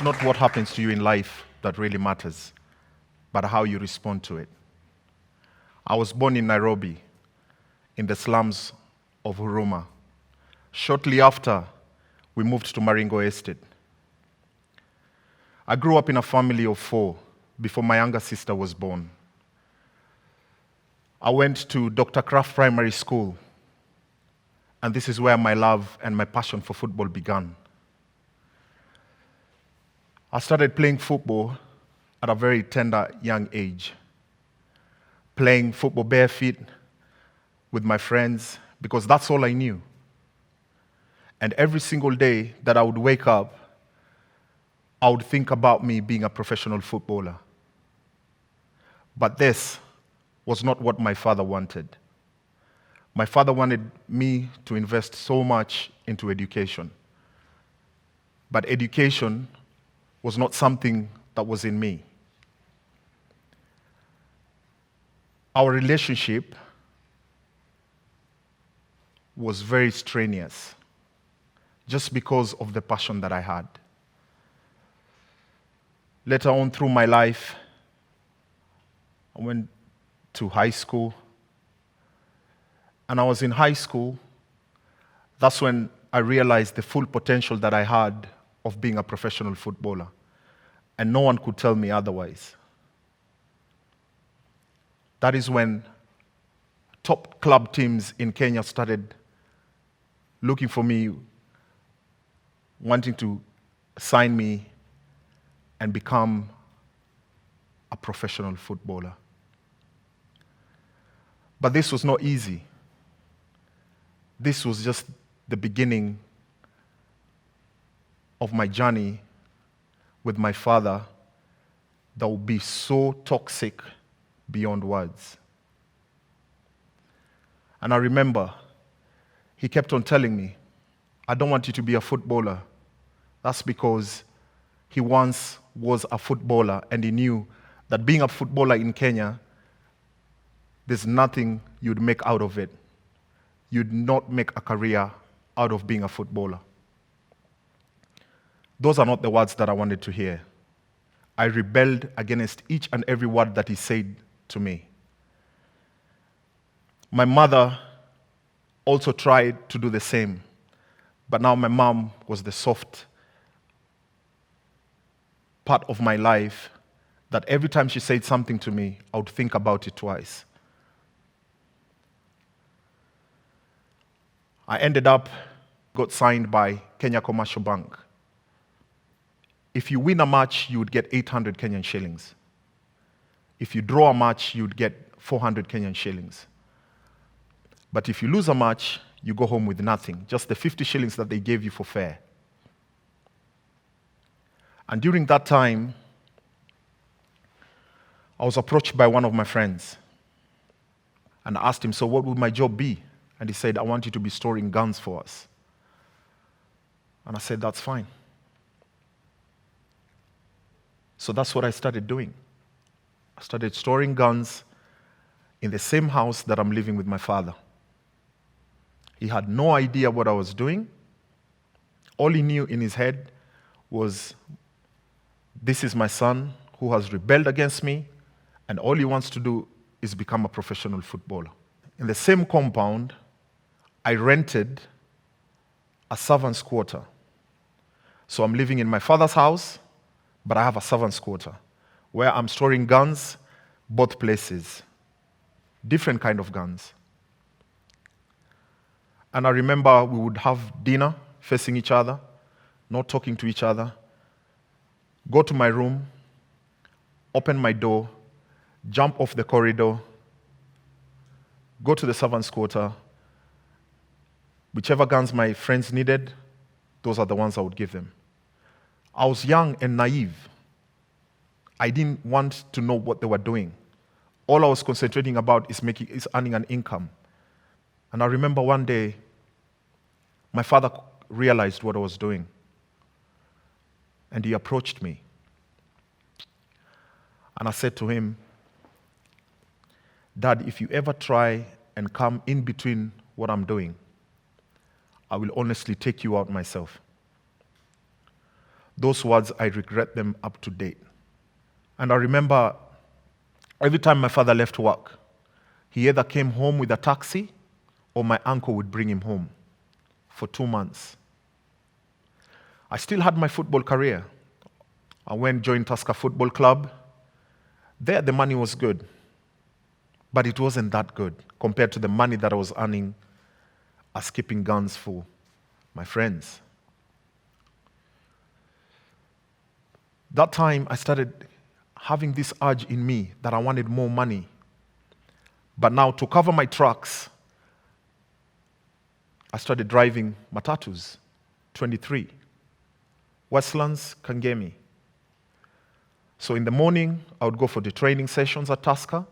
not what happens to you in life that really matters, but how you respond to it. I was born in Nairobi, in the slums of Huruma. Shortly after, we moved to Maringo Estate. I grew up in a family of 4 before my younger sister was born. I went to Dr. Kraft Primary School, and this is where my love and my passion for football began. I started playing football at a very tender young age, playing football bare feet with my friends, because that's all I knew. And every single day that I would wake up, I would think about me being a professional footballer. But this was not what my father wanted. My father wanted me to invest so much into education. But education was not something that was in me. Our relationship was very strenuous, just because of the passion that I had. Later on through my life, I went to high school. And I was in high school. That's when I realized the full potential that I had of being a professional footballer. And no one could tell me otherwise. That is when top club teams in Kenya started looking for me, wanting to sign me and become a professional footballer. But this was not easy. This was just the beginning of my journey with my father that would be so toxic beyond words. And I remember he kept on telling me, I don't want you to be a footballer. That's because he once was a footballer and he knew that being a footballer in Kenya, there's nothing you'd make out of it. You'd not make a career out of being a footballer. Those are not the words that I wanted to hear. I rebelled against each and every word that he said to me. My mother also tried to do the same, but now my mom was the soft part of my life that every time she said something to me, I would think about it twice. I got signed by Kenya Commercial Bank. If you win a match, you would get 800 Kenyan shillings. If you draw a match, you would get 400 Kenyan shillings. But if you lose a match, you go home with nothing, just the 50 shillings that they gave you for fare. And during that time, I was approached by one of my friends and I asked him, so what would my job be? And he said, I want you to be storing guns for us. And I said, that's fine. So that's what I started doing. I started storing guns in the same house that I'm living with my father. He had no idea what I was doing. All he knew in his head was, this is my son who has rebelled against me, and all he wants to do is become a professional footballer. In the same compound, I rented a servant's quarter. So I'm living in my father's house, but I have a servant's quarter where I'm storing guns, both places, different kind of guns. And I remember we would have dinner facing each other, not talking to each other, go to my room, open my door, jump off the corridor, go to the servant's quarter. Whichever guns my friends needed, those are the ones I would give them. I was young and naive. I didn't want to know what they were doing. All I was concentrating about is earning an income. And I remember one day, my father realized what I was doing. And he approached me. And I said to him, Dad, if you ever try and come in between what I'm doing, I will honestly take you out myself. Those words, I regret them up to date. And I remember every time my father left work, he either came home with a taxi or my uncle would bring him home for 2 months. I still had my football career. I went joined Tusker Football Club. There, the money was good, but it wasn't that good compared to the money that I was earning as keeping guns for my friends. That time, I started having this urge in me that I wanted more money. But now, to cover my tracks, I started driving matatus, 23, Westlands, Kangemi. So in the morning, I would go for the training sessions at Tusker,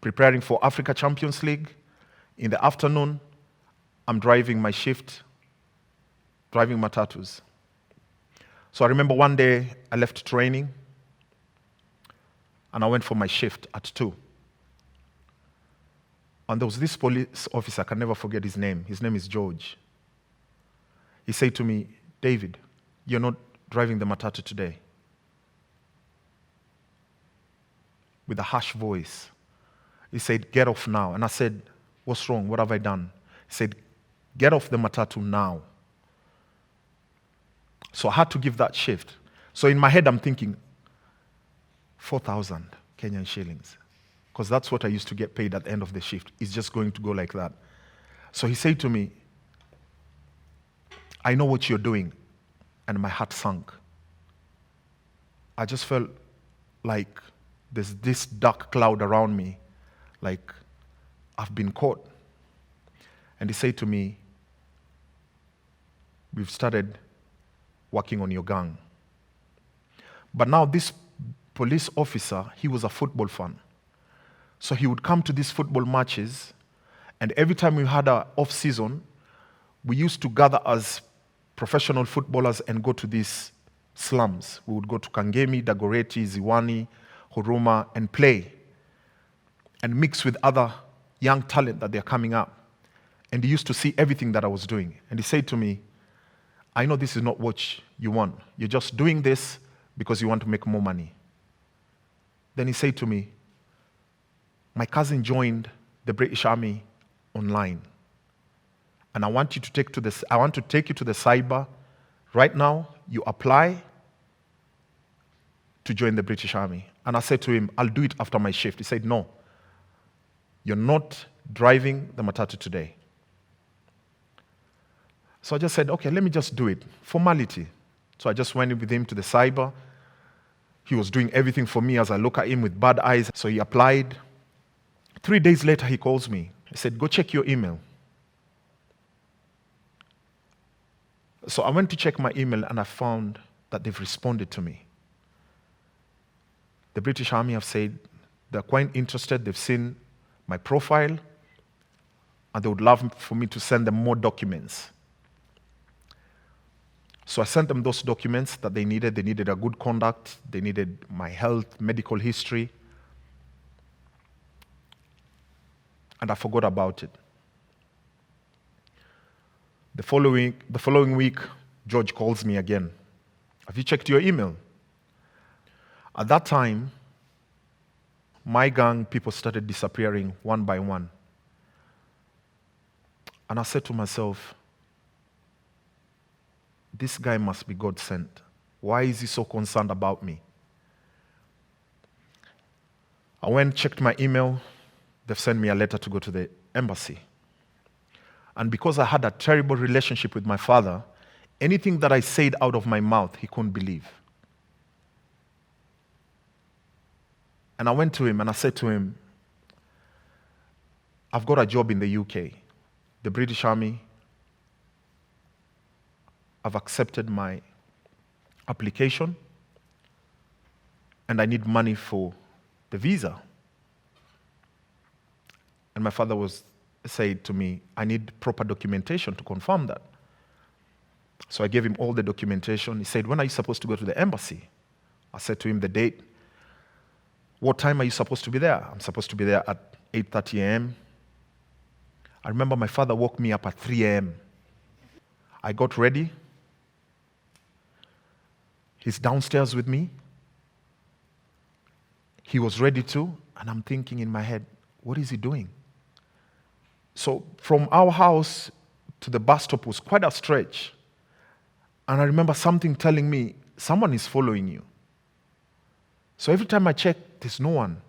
preparing for Africa Champions League. In the afternoon, I'm driving my shift, driving matatus. So I remember one day I left training and I went for my shift at 2. And there was this police officer, I can never forget his name. His name is George. He said to me, David, you're not driving the matatu today. With a harsh voice. He said, get off now. And I said, what's wrong? What have I done? He said, get off the matatu now. So I had to give that shift. So in my head, I'm thinking, 4,000 Kenyan shillings. Because that's what I used to get paid at the end of the shift. It's just going to go like that. So he said to me, I know what you're doing. And my heart sunk. I just felt like there's this dark cloud around me, like I've been caught. And he said to me, we've started working on your gang. But now this police officer, he was a football fan. So he would come to these football matches, and every time we had an off-season, we used to gather as professional footballers and go to these slums. We would go to Kangemi, Dagoretti, Ziwani, Huruma, and play and mix with other young talent that they're coming up. And he used to see everything that I was doing. And he said to me, I know this is not what you want. You're just doing this because you want to make more money. Then he said to me, my cousin joined the British Army online. And I want to take you to the cyber. Right now, you apply to join the British Army. And I said to him, I'll do it after my shift. He said, no, you're not driving the matatu today. So I just said, okay, let me just do it. Formality. So I just went with him to the cyber. He was doing everything for me as I look at him with bad eyes. So he applied. 3 days later, he calls me. He said, go check your email. So I went to check my email and I found that they've responded to me. The British Army have said they're quite interested. They've seen my profile and they would love for me to send them more documents. So I sent them those documents that they needed. They needed a good conduct. They needed my health, medical history. And I forgot about it. The following week, George calls me again. Have you checked your email? At that time, my gang people started disappearing one by one. And I said to myself, this guy must be God sent. Why is he so concerned about me? I went, checked my email. They've sent me a letter to go to the embassy. And because I had a terrible relationship with my father, anything that I said out of my mouth, he couldn't believe. And I went to him and I said to him, I've got a job in the UK. The British Army have accepted my application and I need money for the visa. And my father said to me, I need proper documentation to confirm that. So I gave him all the documentation. He said, when are you supposed to go to the embassy? I said to him the date. What time are you supposed to be there? I'm supposed to be there at 8:30 a.m. I remember my father woke me up at 3 a.m. I got ready. He's downstairs with me. He was ready to, and I'm thinking in my head, what is he doing? So from our house to the bus stop was quite a stretch. And I remember something telling me, someone is following you. So every time I check, there's no one.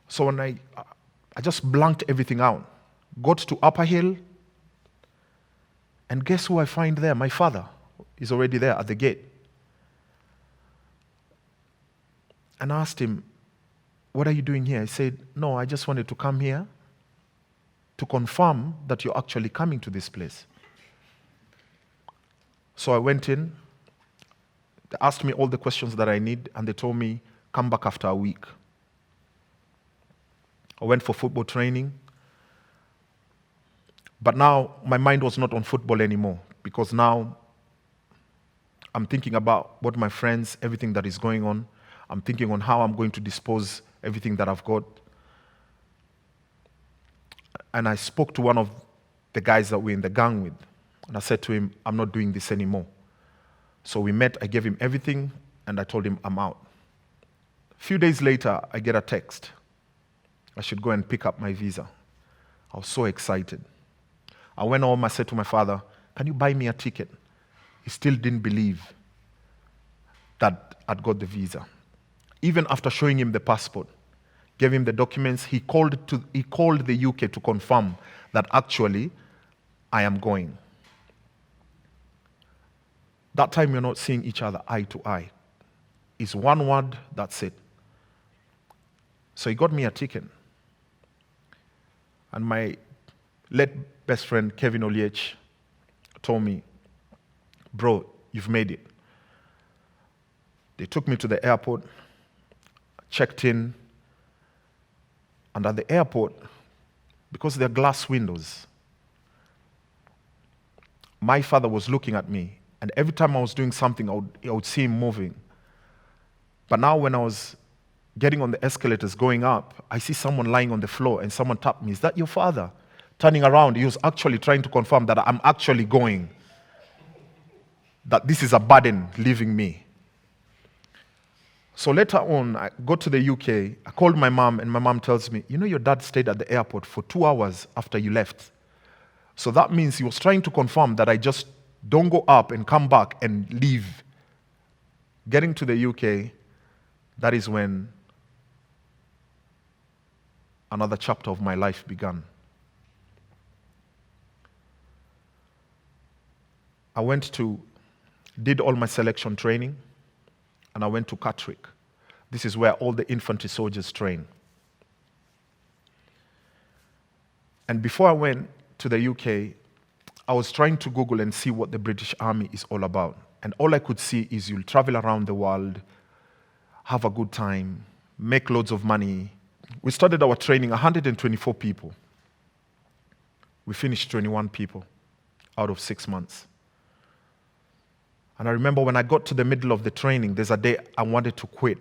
So when I just blanked everything out, got to Upper Hill, and guess who I find there? My father is already there at the gate. And I asked him, what are you doing here? He said, no, I just wanted to come here to confirm that you're actually coming to this place. So I went in, they asked me all the questions that I need, and they told me, come back after a week. I went for football training. But now my mind was not on football anymore, because now I'm thinking about what my friends, everything that is going on. I'm thinking on how I'm going to dispose everything that I've got. And I spoke to one of the guys that we're in the gang with. And I said to him, I'm not doing this anymore. So we met, I gave him everything, and I told him I'm out. A few days later, I get a text. I should go and pick up my visa. I was so excited. I went home, I said to my father, can you buy me a ticket? He still didn't believe that I'd got the visa. Even after showing him the passport, gave him the documents, he called the UK to confirm that actually I am going. That time you're not seeing each other eye to eye. It's one word, that's it. So he got me a ticket. And my late best friend, Kevin Oliech, told me, bro, you've made it. They took me to the airport, checked in, and at the airport, because there are glass windows, my father was looking at me, and every time I was doing something, I would see him moving. But now when I was getting on the escalators going up, I see someone lying on the floor, and someone tapped me, is that your father? Turning around, he was actually trying to confirm that I'm actually going, that this is a burden leaving me. So later on, I got to the UK, I called my mom, and my mom tells me, you know your dad stayed at the airport for 2 hours after you left. So that means he was trying to confirm that I just don't go up and come back and leave. Getting to the UK, that is when another chapter of my life began. Did all my selection training, and I went to Catterick. This is where all the infantry soldiers train. And before I went to the UK, I was trying to Google and see what the British Army is all about. And all I could see is you'll travel around the world, have a good time, make loads of money. We started our training, 124 people. We finished 21 people out of 6 months. And I remember when I got to the middle of the training, there's a day I wanted to quit.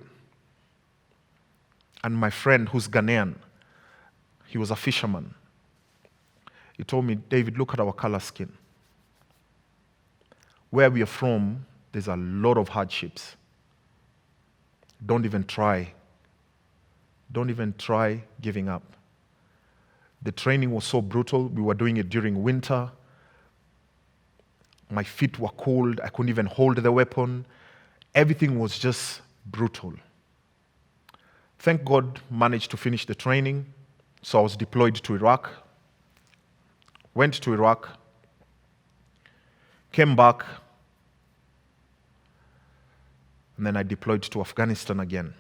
And my friend, who's Ghanaian, he was a fisherman. He told me, David, look at our color skin. Where we are from, there's a lot of hardships. Don't even try. Don't even try giving up. The training was so brutal. We were doing it during winter. My feet were cold. I couldn't even hold the weapon. Everything was just brutal. Thank God, managed to finish the training. So I was deployed to Iraq. Went to Iraq. Came back. And then I deployed to Afghanistan again.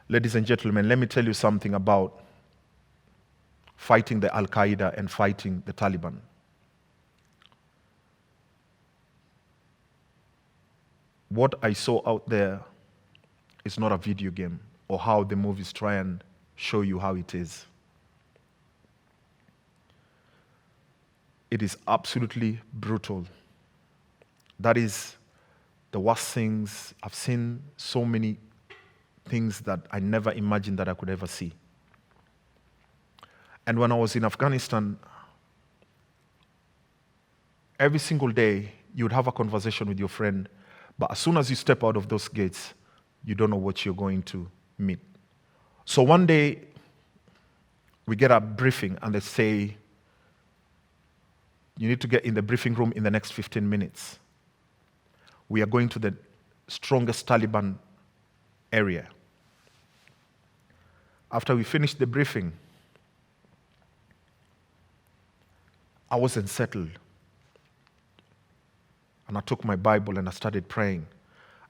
Ladies and gentlemen, let me tell you something about fighting the Al-Qaeda and fighting the Taliban. What I saw out there is not a video game or how the movies try and show you how it is. It is absolutely brutal. That is the worst things. I've seen so many things that I never imagined that I could ever see. And when I was in Afghanistan, Every single day, you would have a conversation with your friend, but as soon as you step out of those gates, you don't know what you're going to meet. So one day, we get a briefing, and they say, you need to get in the briefing room in the next 15 minutes. We are going to the strongest Taliban area. After we finished the briefing, I wasn't settled. And I took my Bible and I started praying.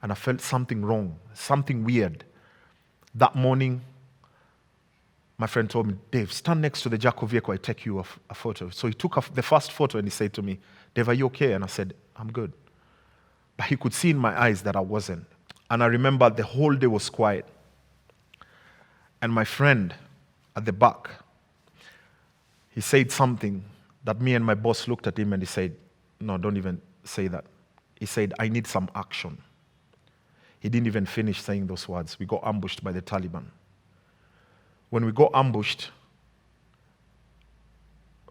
And I felt something wrong, something weird. That morning, my friend told me, Dave, stand next to the Jacko vehicle, I take you a photo. So he took the first photo and he said to me, Dave, are you okay? And I said, I'm good. But he could see in my eyes that I wasn't. And I remember the whole day was quiet. And my friend at the back, he said something that me and my boss looked at him and he said, no, don't even say that. He said, I need some action. He didn't even finish saying those words. We got ambushed by the Taliban. When we got ambushed,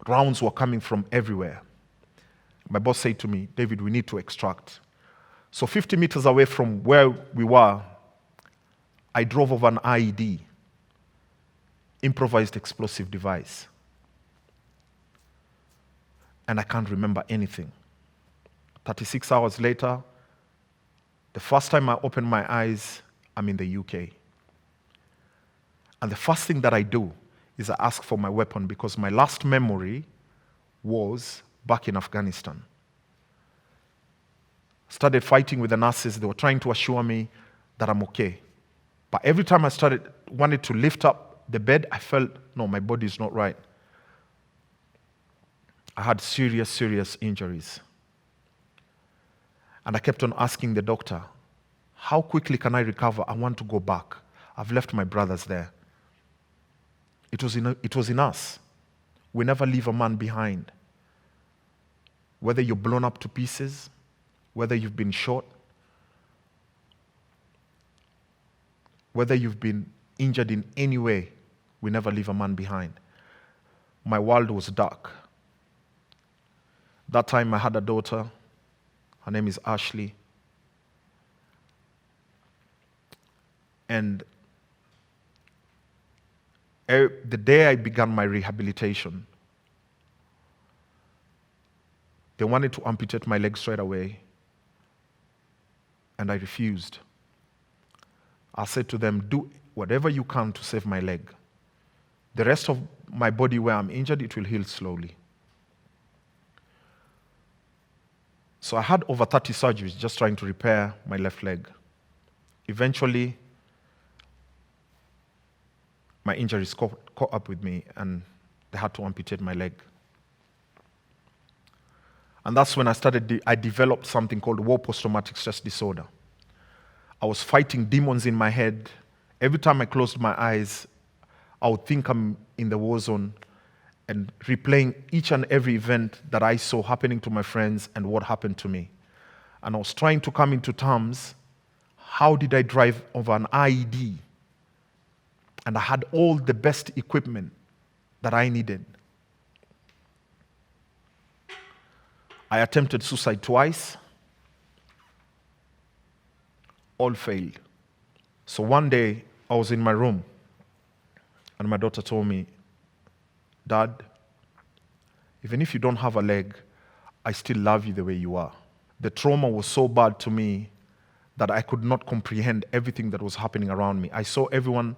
rounds were coming from everywhere. My boss said to me, David, we need to extract. So 50 meters away from where we were, I drove over an IED, improvised explosive device. And I can't remember anything. 36 hours later, the first time I open my eyes, I'm in the UK. And the first thing that I do is I ask for my weapon because my last memory was back in Afghanistan. Started fighting with the nurses. They were trying to assure me that I'm okay. But every time I wanted to lift up the bed, I felt, no, my body is not right. I had serious, serious injuries. And I kept on asking the doctor, how quickly can I recover? I want to go back. I've left my brothers there. It was in us. We never leave a man behind. Whether you're blown up to pieces, whether you've been shot, whether you've been injured in any way, we never leave a man behind. My world was dark. That time I had a daughter. Her name is Ashley. And the day I began my rehabilitation, they wanted to amputate my leg straight away, and I refused. I said to them, do whatever you can to save my leg. The rest of my body where I'm injured, it will heal slowly. So I had over 30 surgeries just trying to repair my left leg. Eventually, my injuries caught up with me and they had to amputate my leg. And that's when I developed something called war post-traumatic stress disorder. I was fighting demons in my head. Every time I closed my eyes, I would think I'm in the war zone and replaying each and every event that I saw happening to my friends and what happened to me. And I was trying to come into terms, how did I drive over an IED? And I had all the best equipment that I needed. I attempted suicide twice. All failed. So one day, I was in my room, and my daughter told me, Dad, even if you don't have a leg, I still love you the way you are. The trauma was so bad to me that I could not comprehend everything that was happening around me. I saw everyone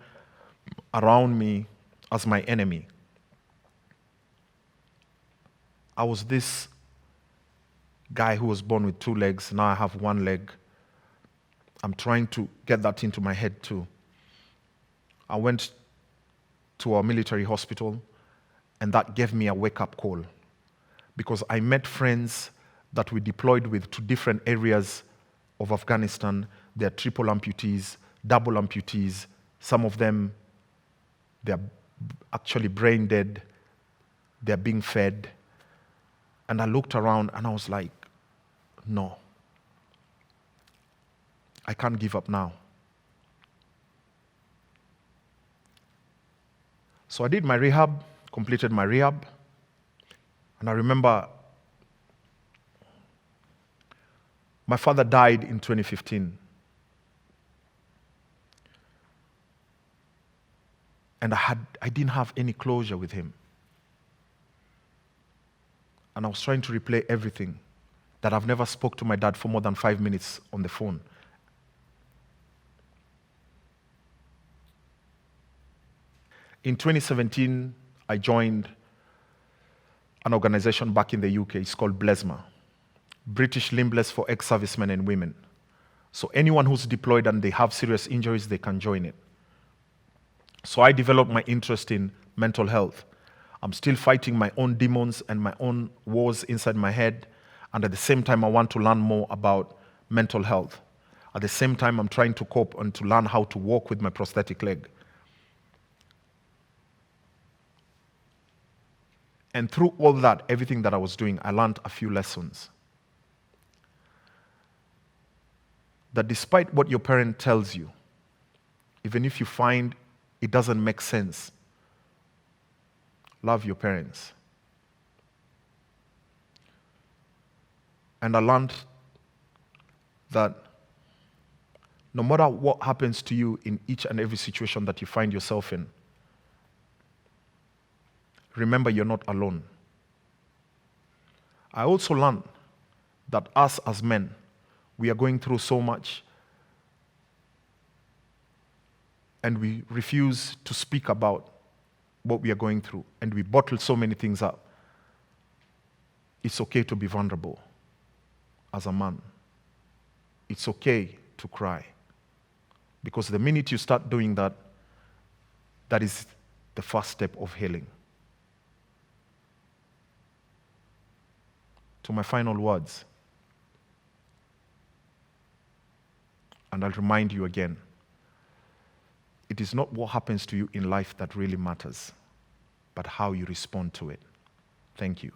around me as my enemy. I was this guy who was born with 2 legs. Now I have 1 leg. I'm trying to get that into my head too. I went to a military hospital, and that gave me a wake-up call because I met friends that we deployed with to different areas of Afghanistan. They're triple amputees, double amputees. Some of them, they're actually brain dead. They're being fed. And I looked around and I was like, no, I can't give up now. So I did my rehab, completed my rehab, and I remember My father died in 2015. And I didn't have any closure with him. And I was trying to replay everything that I've never spoke to my dad for more than 5 minutes on the phone. In 2017, I joined an organization back in the UK. It's called BLESMA, British Limbless for Ex-Servicemen and Women. So anyone who's deployed and they have serious injuries, they can join it. So I developed my interest in mental health. I'm still fighting my own demons and my own wars inside my head. And at the same time, I want to learn more about mental health. At the same time, I'm trying to cope and to learn how to walk with my prosthetic leg. And through all that, everything that I was doing, I learned a few lessons. That despite what your parent tells you, even if you find it doesn't make sense, love your parents. And I learned that no matter what happens to you in each and every situation that you find yourself in, remember you're not alone. I also learned that us as men, we are going through so much and we refuse to speak about what we are going through and we bottle so many things up. It's okay to be vulnerable as a man. It's okay to cry. Because the minute you start doing that, that is the first step of healing. To my final words, and I'll remind you again, it is not what happens to you in life that really matters, but how you respond to it. Thank you.